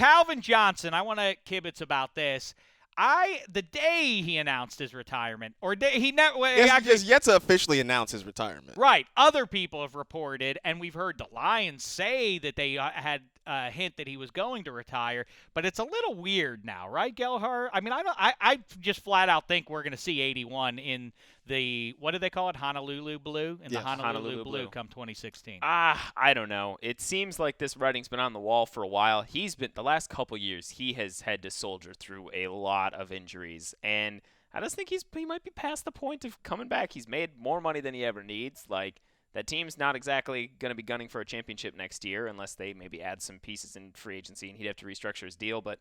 Calvin Johnson, I want to kibitz about this. The day he announced his retirement, or he never He has yet to officially announce his retirement. Right. Other people have reported, and we've heard the Lions say that they had a hint that he was going to retire, but it's a little weird now, right, Gelhar? I mean, I just flat out think we're going to see 81 in the, what do they call it, Honolulu Blue? In the Honolulu Blue come 2016. I don't know. It seems like this writing's been on the wall for a while. The last couple years, he has had to soldier through a lot of injuries, and I just think he might be past the point of coming back. He's made more money than he ever needs. Like, that team's not exactly going to be gunning for a championship next year unless they maybe add some pieces in free agency, and he'd have to restructure his deal. But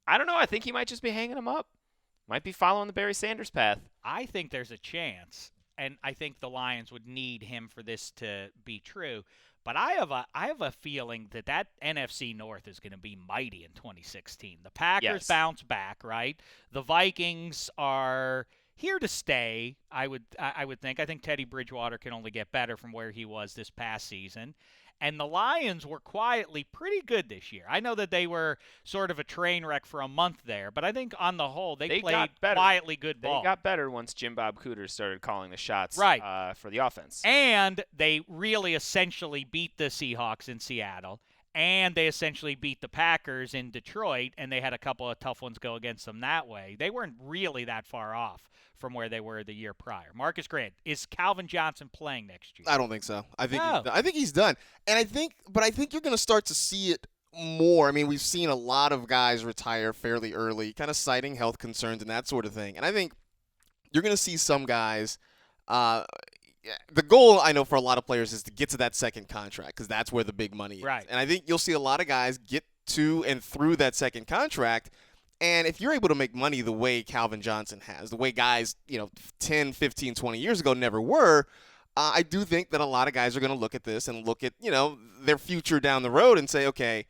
I don't know. I think he might just be hanging him up. Might be following the Barry Sanders path. I think there's a chance, and I think the Lions would need him for this to be true. But I have a feeling that NFC North is going to be mighty in 2016. The Packers bounce back, right? The Vikings are here to stay, I would think. I think Teddy Bridgewater can only get better from where he was this past season. And the Lions were quietly pretty good this year. I know that they were sort of a train wreck for a month there, but I think on the whole they played quietly good ball. They got better once Jim Bob Cooter started calling the shots for the offense. And they really essentially beat the Seahawks in Seattle, and they essentially beat the Packers in Detroit, and they had a couple of tough ones go against them that way. They weren't really that far off from where they were the year prior. Marcus Grant, is Calvin Johnson playing next year? I don't think so. I think he's done. And I think you're going to start to see it more. I mean, we've seen a lot of guys retire fairly early, kind of citing health concerns and that sort of thing. And I think you're going to see some guys the goal, I know, for a lot of players is to get to that second contract because that's where the big money is. Right. And I think you'll see a lot of guys get to and through that second contract. And if you're able to make money the way Calvin Johnson has, the way guys, 10, 15, 20 years ago never were, I do think that a lot of guys are going to look at this and look at, their future down the road and say, okay,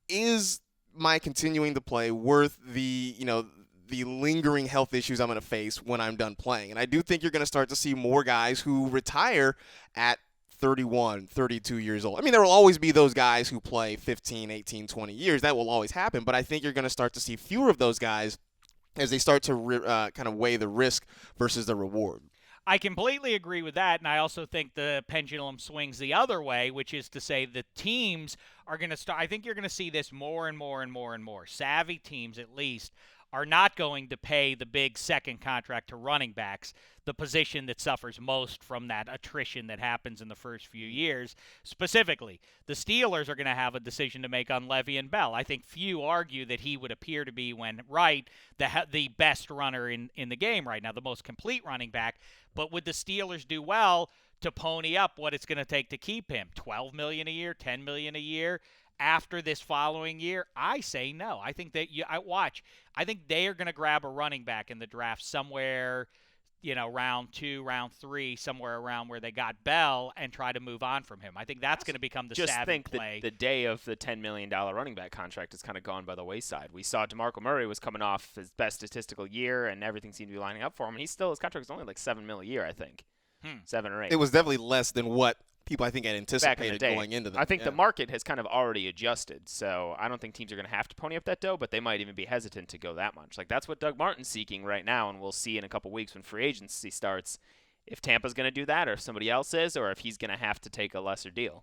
is my continuing to play worth the lingering health issues I'm going to face when I'm done playing? And I do think you're going to start to see more guys who retire at 31, 32 years old. I mean, there will always be those guys who play 15, 18, 20 years. That will always happen. But I think you're going to start to see fewer of those guys as they start to kind of weigh the risk versus the reward. I completely agree with that, and I also think the pendulum swings the other way, which is to say the teams are going to start – I think you're going to see this more and more and more and more. Savvy teams, at least, are not going to pay the big second contract to running backs, the position that suffers most from that attrition that happens in the first few years. Specifically, the Steelers are going to have a decision to make on Le'Veon Bell. I think few argue that he would appear to be, when right, the best runner in the game right now, the most complete running back. But would the Steelers do well to pony up what it's going to take to keep him? $12 million a year, $10 million a year? After this following year, I say no. I think that I think they are going to grab a running back in the draft somewhere, round 2, round 3, somewhere around where they got Bell, and try to move on from him. I think that's going to become the savvy play. The day of the $10 million running back contract has kind of gone by the wayside. We saw DeMarco Murray was coming off his best statistical year, and everything seemed to be lining up for him. And his contract is only like $7 million a year, I think. 7 or 8. It was definitely less than what people, I think, had anticipated going into that. I think the market has kind of already adjusted, so I don't think teams are going to have to pony up that dough, but they might even be hesitant to go that much. Like, that's what Doug Martin's seeking right now, and we'll see in a couple weeks when free agency starts if Tampa's going to do that, or if somebody else is, or if he's going to have to take a lesser deal.